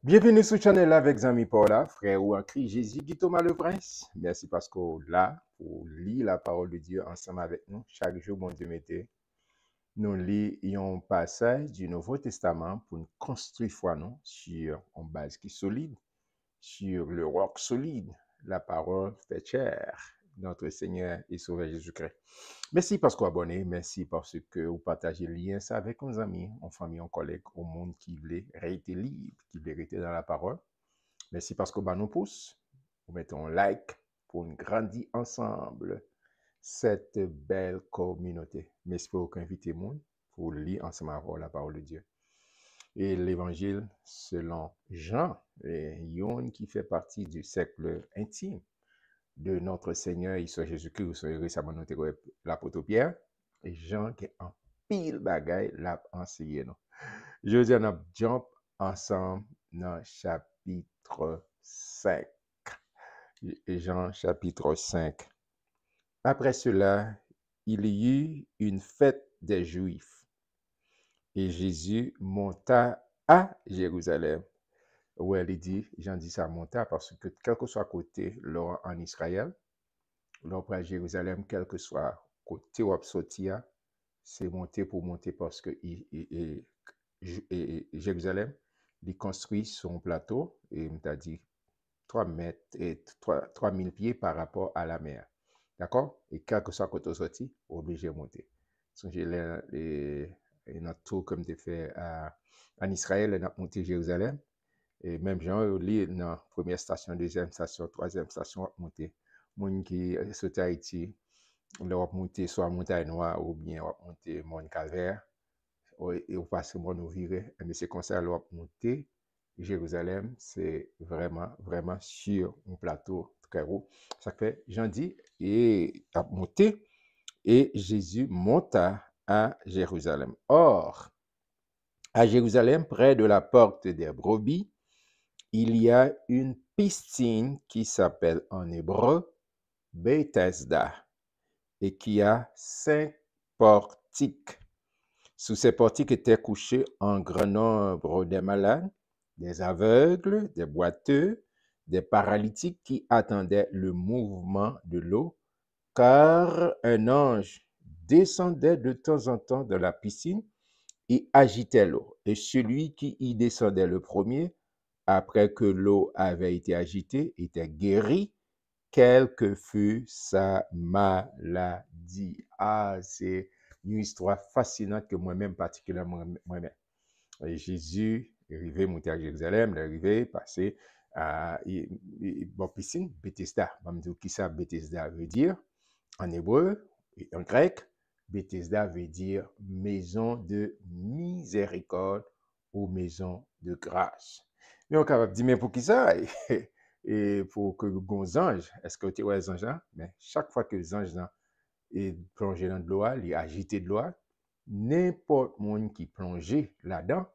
Bienvenue sur le channel avec Zami Paula, frère ou en Christ Jésus, Guy Thomas le Prince. Merci parce que là, pour lire la parole de Dieu ensemble avec nous, chaque jour, mon Dieu, mettez, nous lisons un passage du Nouveau Testament pour nous construire foi nous sur une base qui est solide, sur le roc solide, la parole fait chair, notre Seigneur et Sauveur Jésus-Christ. Merci parce que vous abonnez, merci parce que vous partagez le lien ça avec nos amis, en famille, en collègues, au monde qui voulait rester libre, qui voulait rester dans la parole. Merci parce que vous nous pousse. Vous mettez un like pour nous grandir ensemble cette belle communauté. Merci pour inviter monde pour lire ensemble la parole de Dieu. Et l'évangile selon Jean, Yon qui fait partie du cercle intime de notre Seigneur et Soit Jésus-Christ, vous serez récemment noté l'apôtre Pierre, et Jean qui est en pile bagaille l'a enseigné. Je dis, on a jump ensemble dans chapitre 5. Jean chapitre 5. Après cela, il y eut une fête des Juifs, et Jésus monta à Jérusalem. Ouais, il dit, Jean dit ça monta parce que quel que soit côté là en Israël, là à Jérusalem, quel que soit côté où sortir, c'est monter pour monter parce que Jérusalem, il construit son plateau et on t'a dit 3 mètres et 3000 pieds par rapport à la mer. D'accord? Et quel que soit côté sorti, obligé de monter. Songez notre tour comme tu fait en Israël, on a monté Jérusalem. Et même gens, dans la première station, deuxième station, troisième station, monter. Moun qui saute Haïti, on va monter soit Montagne Noire ou bien on va monter Mont Calvaire. Et on passe le monde virer. Mais c'est comme ça, on va monter Jérusalem. C'est vraiment, vraiment sur un plateau très haut. Ça fait, Jean dit, et a monté, et Jésus monta à Jérusalem. Or, à Jérusalem, près de la porte des brebis, il y a une piscine qui s'appelle en hébreu Bethesda et qui a 5 portiques. Sous ces portiques étaient couchés un grand nombre de malades, des aveugles, des boiteux, des paralytiques qui attendaient le mouvement de l'eau, car un ange descendait de temps en temps dans la piscine et agitait l'eau. Et celui qui y descendait le premier, après que l'eau avait été agitée, était guéri, quelle que fût sa maladie. Ah, c'est une histoire fascinante que moi-même, particulièrement moi-même. Et Jésus est arrivé, monté à Jérusalem, il est arrivé, passé à bon, piscine, Bethesda. Je vais me dire qui ça Bethesda veut dire en hébreu et en grec. Bethesda veut dire maison de miséricorde ou maison de grâce. Mais on est capable de dire, mais pour qui ça? Et pour que les anges, est-ce que tu vois les anges là? Mais chaque fois que les anges là est plongé dans de l'eau, il est agité de l'eau, n'importe monde qui plonge là-dedans,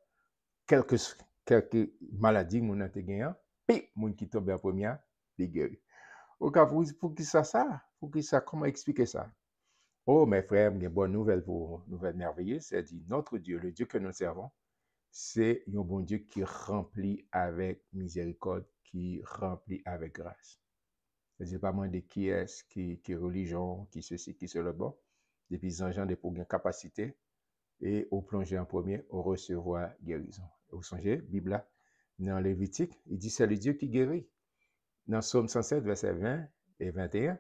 quelques maladies mon a gagné, puis monde qui tombe en première, il guéri. Au cas pour qui ça? Pour qui ça? Comment expliquer ça? Oh, mes frères, une bonne nouvelle pour nouvelle merveilleuse, c'est dit notre Dieu, le Dieu que nous servons, c'est un bon Dieu qui remplit avec miséricorde, qui remplit avec grâce. C'est-à-dire pas moins de qui est, qui religion, qui ceci, qui cela, bon. Depuis les gens de pour une capacité et au plonger en premier, au recevoir guérison. Vous songez, Bible dans Lévitique, il dit c'est le Dieu qui guérit. Dans Psaume 107, verset 20 et 21,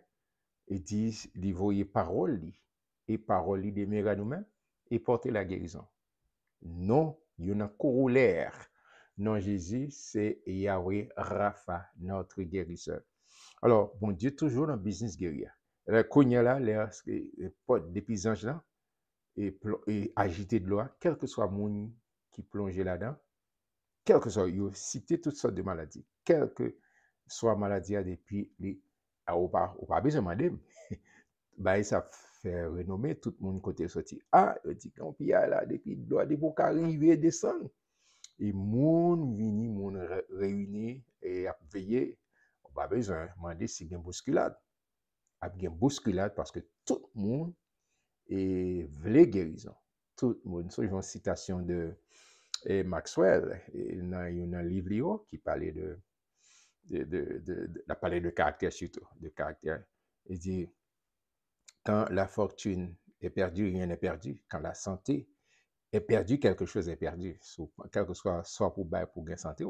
il dit, il voyait parole, et parole, il demeure à nous-mêmes, et porter la guérison. Non, il y a un corollaire. Non, Jésus, c'est Yahweh Rapha, notre guérisseur. Alors, bon Dieu, toujours dans le business guerrier. La Kounia là, les potes des petits anges là, et agité de l'eau, quel que soit le monde qui plonge là-dedans, quel que soit, il cité toutes sortes de maladies, quel que soit maladie depuis les, ou pas besoin de demander, bah, ça fait renommer tout le monde côté sorti. Ah, il dit qu'on y a là, depuis, doit des boucs arriver, descendre. Et moun vini, moun réuni, et à veiller, on pas besoin de demander si il y a une bousculade. Il y a une bousculade parce que tout le monde est voulu guérison. Tout le monde. C'est une citation de Et Maxwell, il y a un livre qui parlait il a parlé de caractère surtout, de caractère. Il dit, quand la fortune est perdue, rien n'est perdu. Quand la santé est perdue, quelque chose est perdu. Quel que soit pour gain santé.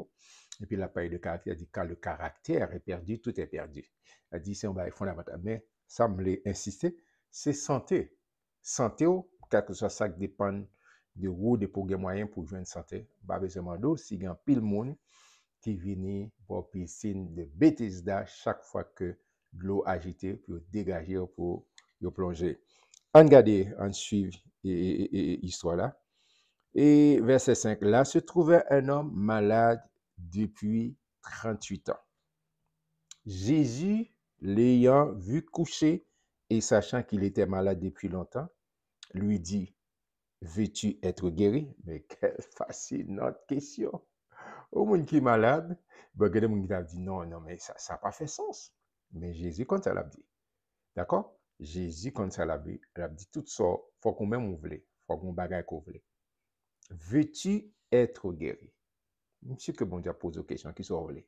Et puis, il a parlé de caractère. Il dit, quand le caractère est perdu, tout est perdu. Il dit, c'est un bail fondamental. Mais, ça me l'a insisté, c'est santé. Santé, quel que soit ça qui dépend de vous, de pour gain moyen pour jouer une santé. Pas besoin d'eau, si il y a pile monde qui vient pour piscine de bêtises d'âge chaque fois que de l'eau agitée pour dégager pour plonger. On regarde, on suit l'histoire là. Et verset 5, là se trouvait un homme malade depuis 38 ans. Jésus, l'ayant vu coucher et sachant qu'il était malade depuis longtemps, lui dit, veux-tu être guéri? Mais quelle fascinante question. Au monde qui est malade, il y a des gens qui ont dit non, mais ça n'a pas fait sens. Mais Jésus, quand ça l'a dit, d'accord? Jésus, quand ça l'a dit tout ça, il faut qu'on même ouvre, il faut qu'on bagaille qu'on ouvre. Veux-tu être guéri? Monsieur que bon Dieu pose aux questions qui sont ouvrées.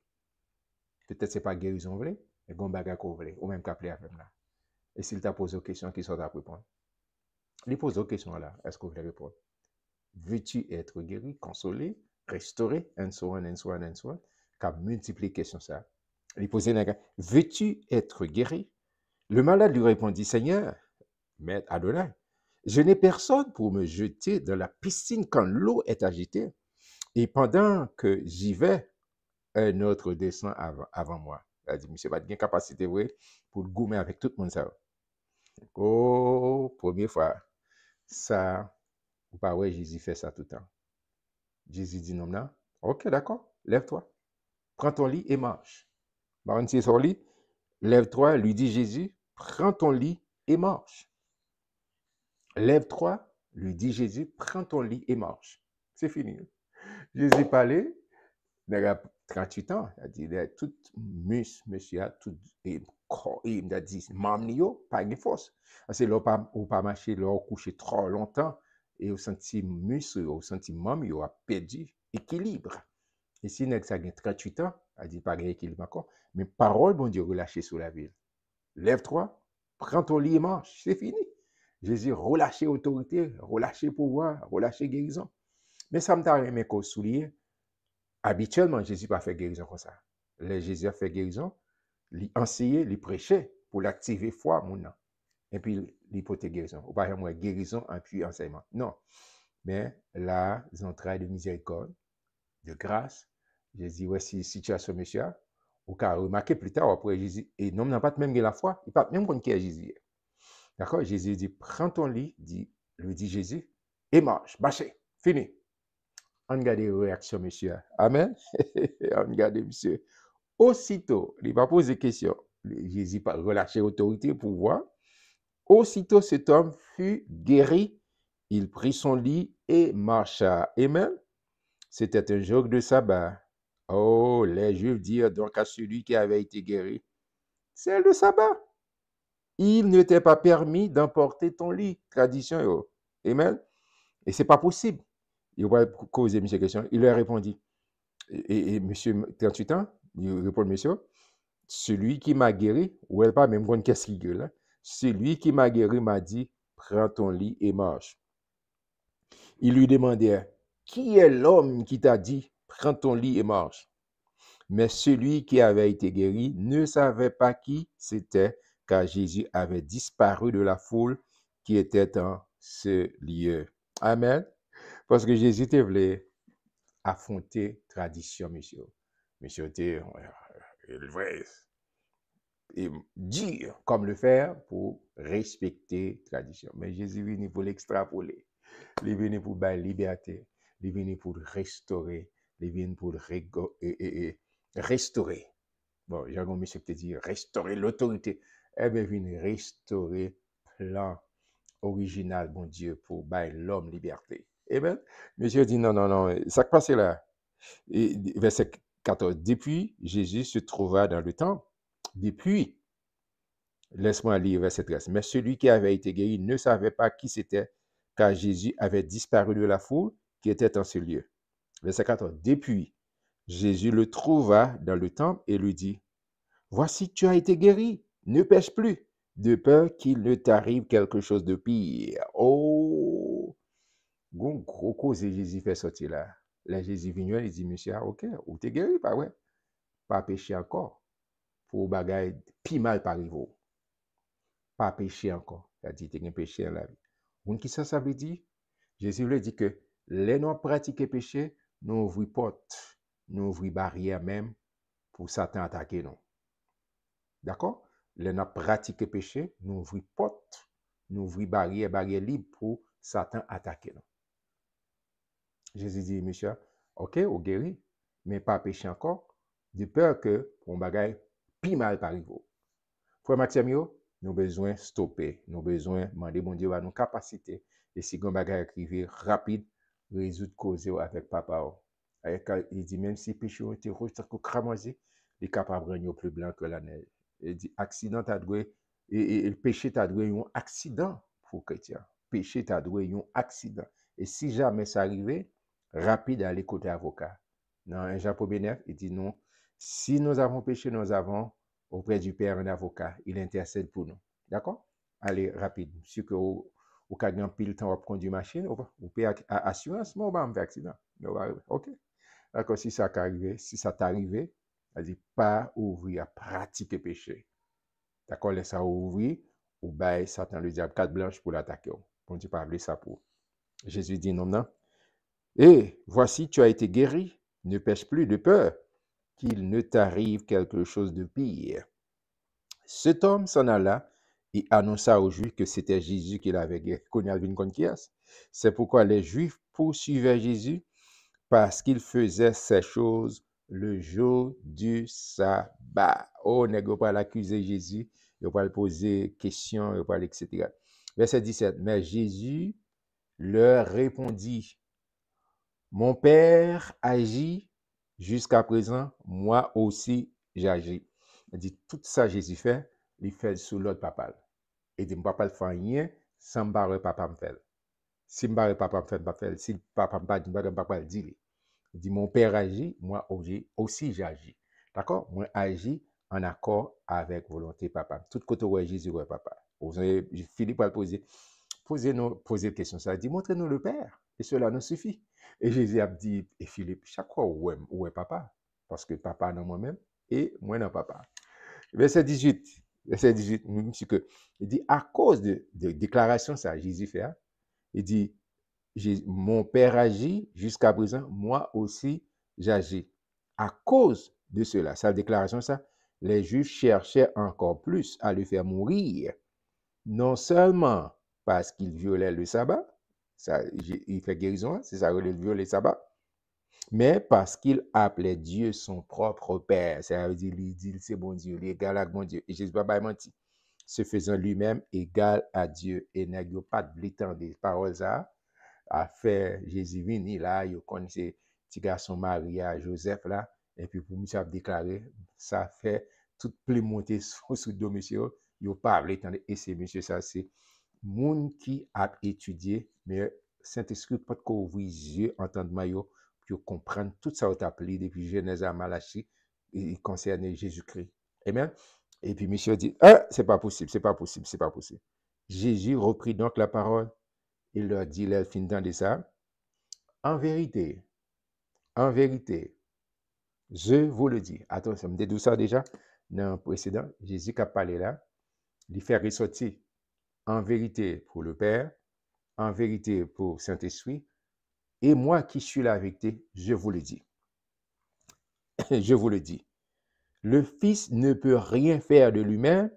Peut-être ce n'est pas guérison vraie, mais qu'on bagaille qu'on ouvre, ou même qu'appeler avec là. Et s'il t'a posé aux questions qui sont à répondre, il pose aux questions là, est-ce que vous voulez répondre? Veux-tu être guéri, consolé, restauré, and so on, and so on, and so on, qu'à multiplier questions ça. Il posait la question, veux-tu être guéri? Le malade lui répondit, Seigneur, Maître Adonai, je n'ai personne pour me jeter dans la piscine quand l'eau est agitée. Et pendant que j'y vais, un autre descend avant moi. Il a dit, monsieur, pas de capacité vrai pour le goumer avec tout le monde ça. Oh, première fois, ça, ou pas, ouais, Jésus fait ça tout le temps. Jésus dit non, non. Ok, d'accord, lève-toi. Prends ton lit et marche. Baron, c'est son lit. Lève-toi, lui dit Jésus. Prends ton lit et marche. Lève-toi, lui dit Jésus. Prends ton lit et marche. C'est fini. Jésus parlait, il a 38 ans. Il a dit, il a tout monsieur, a tout, il a dit, mamnio, pas de force. Parce que là, on pas marcher, là, on coucher trop longtemps. Et au senti muscle, au senti membre, il a perdu équilibre. Et si nèg ça a 38 ans, a dit pas équilibre encore, mais parole, bon Dieu, relâché sur la ville. Lève-toi, prends ton lit et marche, c'est fini. Jésus relâché autorité, relâché pouvoir, relâché guérison. Mais ça me t'a aimé qu'on souligne. Habituellement, Jésus pas fait guérison comme ça. Le Jésus a fait guérison, il enseignait, il prêchait pour l'activer foi, mon nom. Et puis, il portait guérison. Ou pas moi guérison en puis enseignement. Non. Mais là, ils ont travail de miséricorde, de grâce. Jésus, ouais, si situation, monsieur, ou qu'à remarquer plus tard, après Jésus, et non, n'a pas même la foi, il pas même qui est Jésus. D'accord? Jésus dit, prends ton lit, lui dit Jésus, et marche, bâchez, fini. On regarde les réactions, monsieur. Amen. On regarde, monsieur. Aussitôt, il va poser des questions. Jésus va relâcher autorité, pouvoir. Aussitôt, cet homme fut guéri. Il prit son lit et marcha. Amen. C'était un jour de sabbat. Oh, les Juifs dirent donc à celui qui avait été guéri, c'est le sabbat. Il ne t'est pas permis d'emporter ton lit. Tradition, yo. Amen. Et c'est pas possible. Il va causer monsieur question. Il leur répondit. Et monsieur, 38 ans, il répond, monsieur, celui qui m'a guéri, ou elle pas même qu'est-ce qu'il gueule, celui qui m'a guéri m'a dit, prends ton lit et marche. Il lui demandait, qui est l'homme qui t'a dit, prends ton lit et marche? Mais celui qui avait été guéri ne savait pas qui c'était, car Jésus avait disparu de la foule qui était en ce lieu. Amen. Parce que Jésus te voulait affronter tradition, monsieur. Monsieur était vrai et dire comme le faire pour respecter tradition. Mais Jésus est venu pour l'extrapoler. Il est venu pour la liberté. Il est venu pour restaurer. Il est venu pour restaurer. Bon, j'ai un monsieur qui te dit restaurer l'autorité. Eh bien, venu restaurer le plan original, bon Dieu, pour l'homme liberté. Eh bien, monsieur dit non, non, non, ça qui passe là. Et verset 14. Depuis, Jésus se trouva dans le temple. Depuis, laisse-moi lire verset 13. Mais celui qui avait été guéri ne savait pas qui c'était, car Jésus avait disparu de la foule qui était en ce lieu. Verset 14. Depuis, Jésus le trouva dans le temple et lui dit, voici, tu as été guéri, ne pêche plus, de peur qu'il ne t'arrive quelque chose de pire. Oh, gros cause Jésus fait sortir là. Là, Jésus vient, il dit, monsieur, ok, ou t'es guéri, pas ouais, pas pécher encore, pour bagaille, pi mal par arriver. Pas pécher encore. C'est-à-dire, tu as péché dans la vie. Donc, qui ça veut dire? Jésus lui dit que les non pratiquer péché, nous ouvrons porte, nous ouvrons barrière même pour Satan attaquer nous. D'accord? Les non pratiquer péché, nous ouvrons porte, nous ouvrons barrière libre pour Satan attaquer nous. Jésus dit, monsieur, ok, ou guéri, mais pas péché encore, de peur que on bagaille pi mal par arriver. Frère Maxime, nous avons besoin de stopper, nous avons besoin de demander bon Dieu à nos capacités. Et si on bagaille écrire rapide, résoudre cause avec papa. Il dit même si le péché a été rouge, cramoisi, il est capable de rendre plus blanc que la neige. Il dit accident t'a doué, et le péché t'a doué un accident pour chrétien. Péché t'a doué un accident. Et si jamais ça arrivait, rapide à aller côté avocat. Dans 1 Jean 1er, il dit non, si nous avons péché, nous avons auprès du Père un avocat, il intercède pour nous. D'accord? Allez, rapide. Si que vous avez un pile temps pour conduire machine, vous payez assurance, mais on va faire accident. OK? D'accord, si ça t'arrive, c'est-à-dire pas ouvrir à pratiquer péché. D'accord, laisse ça ouvrir, ou bien Satan le diable carte blanche pour l'attaquer. Bon Dieu, pas appeler ça pour. Jésus dit non, non. Et voici, tu as été guéri, ne pêche plus de peur qu'il ne t'arrive quelque chose de pire. Cet homme s'en alla et annonça aux Juifs que c'était Jésus qu'il avait connu à Vinconquias. C'est pourquoi les Juifs poursuivaient Jésus parce qu'il faisait ces choses le jour du sabbat. Oh, n'est-ce pas l'accuser Jésus, il ne pas le poser question, il ne pas etc. Verset 17. Mais Jésus leur répondit, mon Père agit jusqu'à présent, moi aussi j'agis. Il dit, tout ça Jésus fait, il fait sous l'ordre papa. Il dit, papa ne fait rien, sans barre papa me fait. Si barre papa me fait, pas fait. Si papa me dit, papa le dit. Il dit, mon Père agit, moi aussi j'agis. D'accord? Moi agis en accord avec volonté papa. Tout côté où Jésus, ouais papa. Philippe va poser la question. Ça dit, montrez-nous le Père, et cela nous suffit. Et Jésus a dit, et Philippe, chaque fois où est papa? Parce que papa dans moi-même, et moi dans papa. Verset 18, il dit, à cause de déclaration, ça, Jésus fait, hein? Il dit, mon Père agit jusqu'à présent, moi aussi j'agis. À cause de cela, sa déclaration, ça, les Juifs cherchaient encore plus à le faire mourir, non seulement parce qu'il violait le sabbat, ça, il fait guérison, c'est ça, il viole le sabbat, mais parce qu'il appelait Dieu son propre Père. Ça veut dire, il dit, c'est bon Dieu, il est égal à bon Dieu. Et Jésus pas menti, se faisant lui-même égal à Dieu. Et n'a pas de blitant des paroles ça, a fait Jésus vini là, il connaissait petit garçon Maria, Joseph là, et puis pour monsieur a déclaré, ça fait toute pli monter sous deux monsieur, il parle, et c'est monsieur ça, c'est monde qui a étudié, mais Saint-Esprit peut qu'ouvrir les yeux, entendre maillot, pour comprendre tout ça au appelé depuis Genèse à Malachie, et concernait Jésus-Christ. Amen. Et puis monsieur dit, c'est pas possible, c'est pas possible, c'est pas possible. Jésus reprit donc la parole. Il leur dit, il fin de ça, en vérité, je vous le dis. Attention, je me dis ça déjà dans le précédent. Jésus qui a parlé là, il fait ressortir en vérité pour le Père, en vérité pour Saint-Esprit, et moi qui suis la vérité, je vous le dis. Je vous le dis. Le Fils ne peut rien faire de lui-même,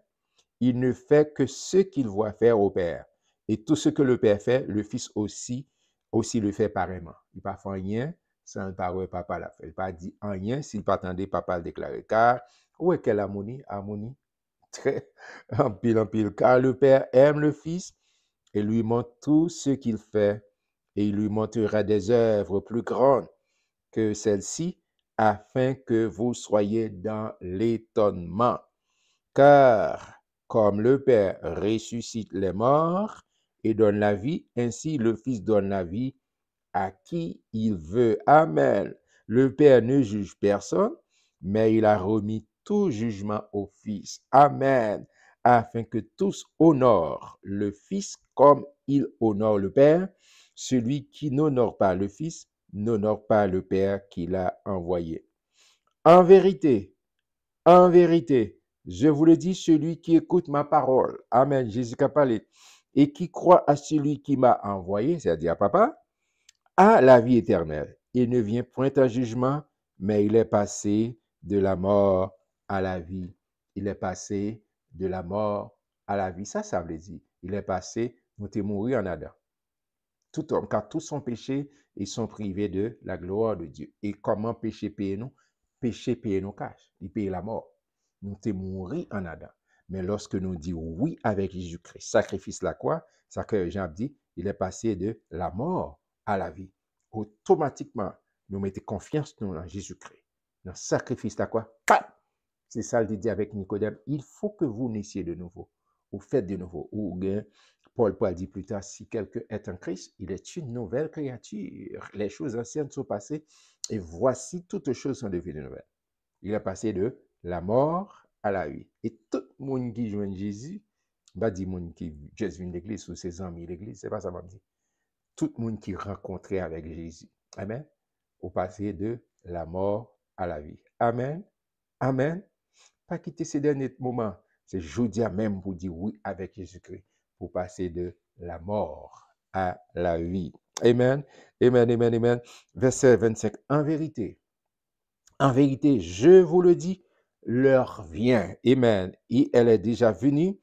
il ne fait que ce qu'il voit faire au Père. Et tout ce que le Père fait, le Fils aussi le fait pareillement. Il ne fait rien sans le parole papa l'a fait. Il ne pas dit rien s'il pas attendait papa le déclarer. Car, où est quelle harmonie? Harmonie très en pile. Car le Père aime le Fils et lui montre tout ce qu'il fait. Et il lui montrera des œuvres plus grandes que celles-ci, afin que vous soyez dans l'étonnement. Car comme le Père ressuscite les morts et donne la vie, ainsi le Fils donne la vie à qui il veut. Amen. Le Père ne juge personne, mais il a remis tout jugement au Fils. Amen. Afin que tous honorent le Fils comme il honore le Père. Celui qui n'honore pas le Fils n'honore pas le Père qui l'a envoyé. En vérité, en vérité, je vous le dis, celui qui écoute ma parole, Amen, Jésus qui a parlé, et qui croit à celui qui m'a envoyé, c'est-à-dire à Papa, a la vie éternelle. Il ne vient point en jugement, mais il est passé de la mort à la vie. Il est passé de la mort à la vie. Ça veut dire, il est passé, nous t'es mouru en Adam. Tout homme, car tous sont péchés, ils sont privés de la gloire de Dieu. Et comment péché paye nous? Péché paye nous cash, il paye la mort. Nous t'es mouru en Adam. Mais lorsque nous disons oui avec Jésus-Christ, sacrifice la croix, ça que Jean dit, il est passé de la mort à la vie. Automatiquement, nous mettons confiance en Jésus-Christ. Dans le sacrifice la croix, c'est ça le dit avec Nicodème, il faut que vous naissiez de nouveau, ou faites de nouveau, ou bien Paul dit plus tard, si quelqu'un est en Christ, il est une nouvelle créature. Les choses anciennes sont passées et voici toutes choses sont devenues nouvelles. Il est passé de la mort à la vie. Et tout le monde qui joint Jésus, pas dit monde qui juste vient l'église ou ses amis l'église, c'est pas ça m'a dit. Tout le monde qui rencontrait avec Jésus. Amen. Au passé de la mort à la vie. Amen. Amen. Pas quitter ces derniers moments. C'est jeudi même pour dire oui avec Jésus-Christ, pour passer de la mort à la vie. Amen. Amen, amen, amen. Verset 25. En vérité, je vous le dis, l'heure vient. Amen. Et elle est déjà venue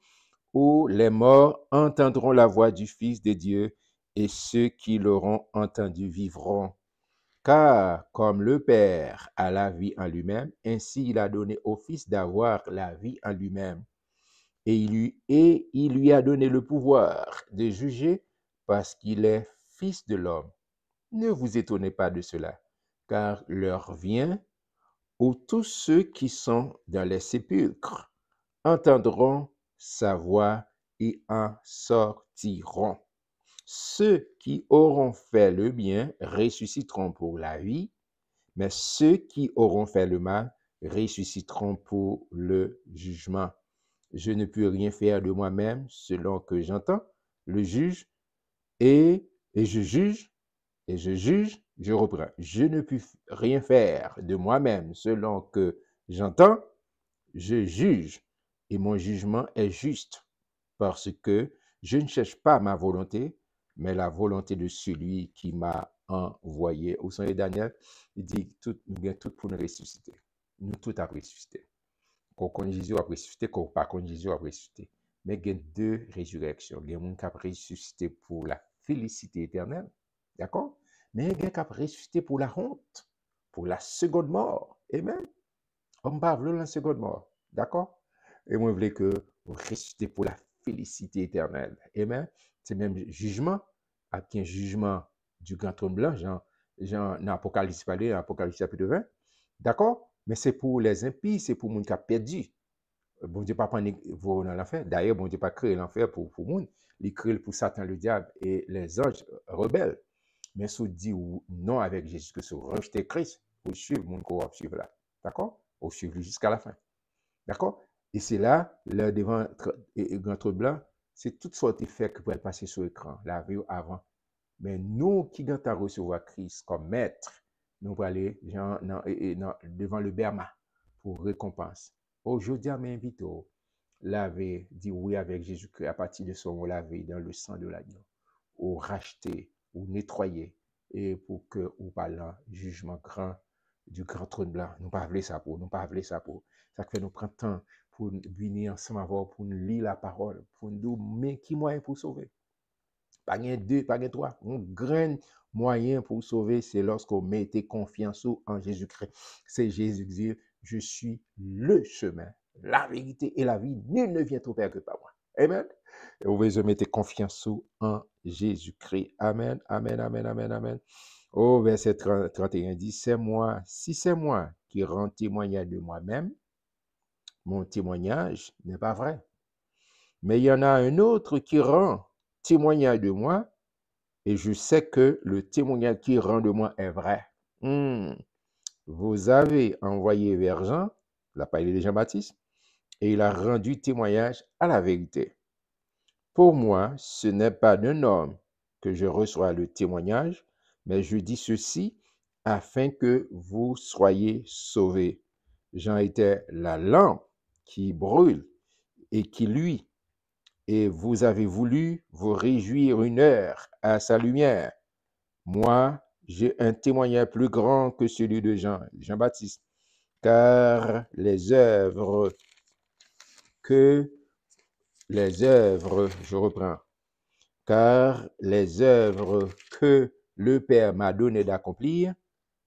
où les morts entendront la voix du Fils de Dieu et ceux qui l'auront entendu vivront. Car comme le Père a la vie en lui-même, ainsi il a donné au Fils d'avoir la vie en lui-même. Et il lui a donné le pouvoir de juger parce qu'il est Fils de l'homme. Ne vous étonnez pas de cela, car l'heure vient où tous ceux qui sont dans les sépulcres entendront sa voix et en sortiront. Ceux qui auront fait le bien ressusciteront pour la vie, mais ceux qui auront fait le mal ressusciteront pour le jugement. Je ne peux rien faire de moi-même selon que j'entends le juge et je juge, je reprends. Je ne peux rien faire de moi-même selon que j'entends, je juge et mon jugement est juste parce que je ne cherche pas ma volonté, mais la volonté de celui qui m'a envoyé. Au sein de Daniel, il dit, nous avons tout pour nous ressusciter. Nous tout à ressusciter. Qu'on connaît Jésus a ressuscité, qu'on pas connaît Jésus a ressuscité. Mais il y a deux résurrections. Il y a un qui a ressuscité pour la félicité éternelle. D'accord? Mais il y a un qui a ressuscité pour la honte, pour la seconde mort. Amen. On parle de la seconde mort. D'accord? Et moi, je voulais que vous ressuscitez pour la félicité éternelle. Amen. C'est même jugement, avec un jugement du grand trône blanc, Jean dans Apocalypse parlé, Apocalypse chapitre 20. D'accord? Mais c'est pour les impies, c'est pour les gens qui ont perdu. Bon Dieu pas prendre vous dans l'enfer. D'ailleurs, bon Dieu pas créé l'enfer pour les gens. Il crée pour Satan, le diable et les anges rebelles. Mais si vous dites non avec Jésus, que si vous rejetez Christ, vous suivez mon corps, suivre là. D'accord? Vous suivez jusqu'à la fin. D'accord? Et c'est là, le devant grand trône blanc, c'est toutes sortes d'effets qui peuvent passer sur l'écran, la vie avant. Mais nous qui avons à recevoir Christ comme maître, nous allons aller devant le Berma pour récompense. Aujourd'hui, je m'invite à laver, dire oui avec Jésus-Christ à partir de ce moment laver dans le sang de l'agneau, ou racheter, ou nettoyer, et pour que, ou parlant, jugement grand du grand trône blanc, nous ne pas ça pour, nous pas ça pour. Ça fait nous prendre temps pour venir ensemble avoir, pour nous lire la parole, pour nous dire, mais qui moyen pour sauver? Pas gain deux, pas gain trois. Un grand moyen pour sauver, c'est lorsqu'on mette confiance en Jésus-Christ. C'est Jésus qui dit, je suis le chemin, la vérité et la vie. Nul ne vient au Père que par moi. Amen. Et vous pouvez mettre confiance en Jésus-Christ. Amen, amen, amen, amen, amen. Au verset 31 dit, c'est moi, si c'est moi qui rends témoignage de moi-même, mon témoignage n'est pas vrai. Mais il y en a un autre qui rend témoignage de moi, et je sais que le témoignage qui rend de moi est vrai. Vous avez envoyé vers Jean, la parlé de Jean-Baptiste, et il a rendu témoignage à la vérité. Pour moi, ce n'est pas d'un homme que je reçois le témoignage, mais je dis ceci afin que vous soyez sauvés. Jean était la lampe qui brûle et qui luit, et vous avez voulu vous réjouir une heure à sa lumière. Moi, j'ai un témoignage plus grand que celui de Jean-Baptiste, car je reprends, car les œuvres que le Père m'a donné d'accomplir,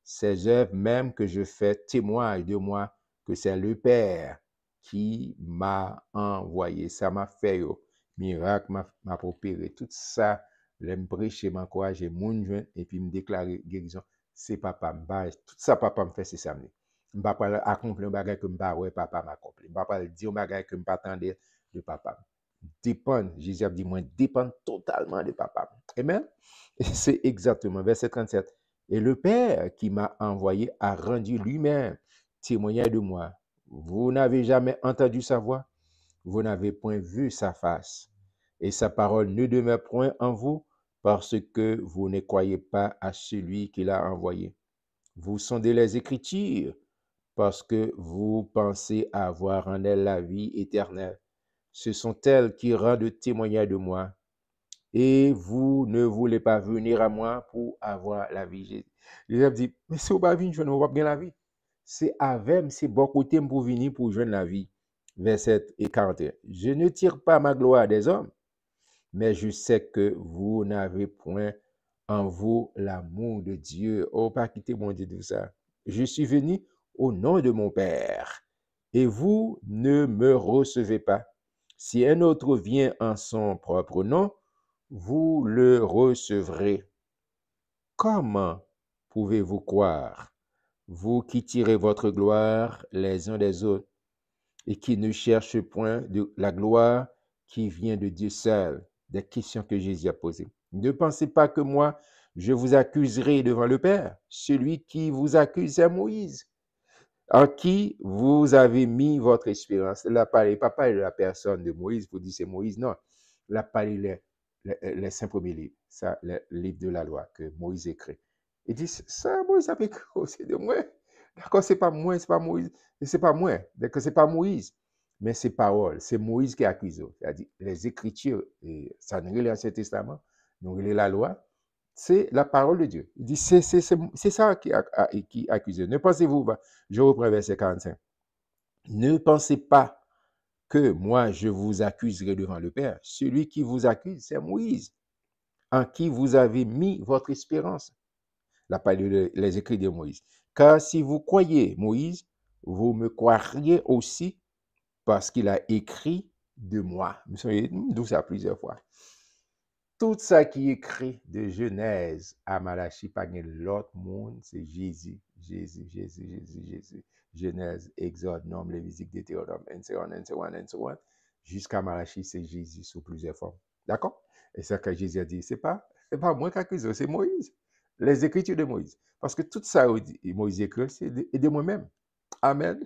ces œuvres même que je fais témoignent de moi que c'est le Père qui m'a envoyé. Ça m'a fait un miracle, m'a opéré. Tout ça, l'aime prêcher, m'encourager, moun joint, et puis me déclarer guérison. C'est papa, tout ça papa me fait, c'est ça. Je ne vais pas accomplir un bagage que papa m'a accompli. Je ne vais pas dire un bagage que je m'attendais de papa. Dépend, Jésus a dit, moi, dépend totalement de papa. Amen. C'est exactement, verset 37. Et le Père qui m'a envoyé a rendu lui-même témoignage de moi. Vous n'avez jamais entendu sa voix, vous n'avez point vu sa face, et sa parole ne demeure point en vous, parce que vous ne croyez pas à celui qui l'a envoyé. Vous sondez les Écritures, parce que vous pensez avoir en elles la vie éternelle. Ce sont elles qui rendent témoignage de moi, et vous ne voulez pas venir à moi pour avoir la vie. Jésus dit, mais si vous ne pas venir, je ne vais pas bien la vie. C'est avec, c'est bon côté pour venir pour joindre la vie. Verset 41. Je ne tire pas ma gloire des hommes, mais je sais que vous n'avez point en vous l'amour de Dieu. Oh, pas quitter mon Dieu de ça. Je suis venu au nom de mon Père, et vous ne me recevez pas. Si un autre vient en son propre nom, vous le recevrez. Comment pouvez-vous croire, vous qui tirez votre gloire les uns des autres et qui ne cherchez point de la gloire qui vient de Dieu seul? Des questions que Jésus a posées. Ne pensez pas que moi, je vous accuserai devant le Père. Celui qui vous accuse, c'est Moïse, en qui vous avez mis votre espérance. Là, pas parler de la personne de Moïse, vous dites c'est Moïse, non. Là, parler les 5 premiers livres, ça, le livre de la loi que Moïse écrit. Il dit, ça, Moïse a écrit, c'est de moi. D'accord, c'est pas moi, c'est pas Moïse, c'est pas moi, d'accord, c'est pas Moïse, mais c'est parole, c'est Moïse qui accuse. C'est-à-dire, les Écritures, et ça nous relie l'Ancien Testament, nous relie la loi, c'est la parole de Dieu. Il dit, c'est ça qui accuse. Ne pensez-vous pas, je reprends verset 45. Ne pensez pas que moi je vous accuserai devant le Père. Celui qui vous accuse, c'est Moïse, en qui vous avez mis votre espérance. La parole les écrits de Moïse. Car si vous croyez Moïse, vous me croiriez aussi parce qu'il a écrit de moi. Vous savez, d'où ça plusieurs fois. Tout ça qui est écrit de Genèse à Malachie, pas l'autre monde, c'est Jésus. Genèse, Exode, Nombre, Lévitique, Deutéronome, and so on, jusqu'à Malachie, c'est Jésus sous plusieurs formes. D'accord? Et c'est ce que Jésus a dit, c'est pas moi qui accuse, c'est Moïse. Les Écritures de Moïse. Parce que tout ça, Moïse écrit, c'est de moi-même. Amen.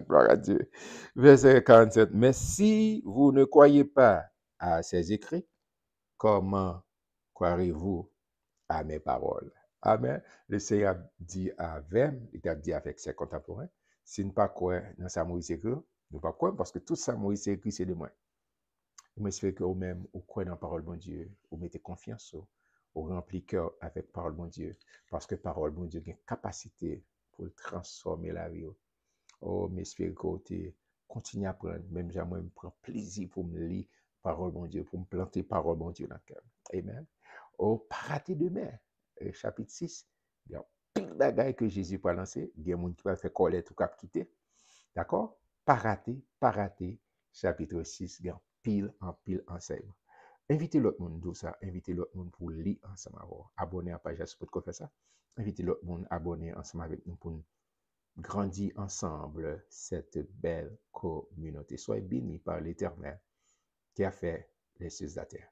Gloire à Dieu. Verset 47. Mais si vous ne croyez pas à ces écrits, comment croirez-vous à mes paroles? Amen. Le Seigneur dit avec, il a dit avec ses contemporains, si nous ne pas croire dans ça Moïse écrit, nous ne pas croire parce que tout ça Moïse écrit, c'est de moi. Je m'espère que vous-même, vous croyez dans la parole de Dieu, vous mettez confiance, vous remplit cœur avec la parole de Dieu, parce que la parole de Dieu a une capacité pour transformer la vie. Oh, m'espère que vous continuez à apprendre, même moi, je prends plaisir pour me lire la parole de Dieu, pour me planter la parole de Dieu dans le cœur. Amen. Oh, pas rater demain, chapitre 6, il y a pile de bagailles que Jésus peut lancer, il y a des gens qui peuvent faire colère ou cap quitter. D'accord? Pas rater, chapitre 6, il y a pile enseignement. Invitez l'autre monde pour ça, invitez l'autre monde pour lire ensemble. Abonnez à la page pour faire ça. Invitez l'autre monde à abonner ensemble avec nous pour grandir ensemble cette belle communauté. Soyez bénis par l'Éternel qui a fait les cieux de la terre.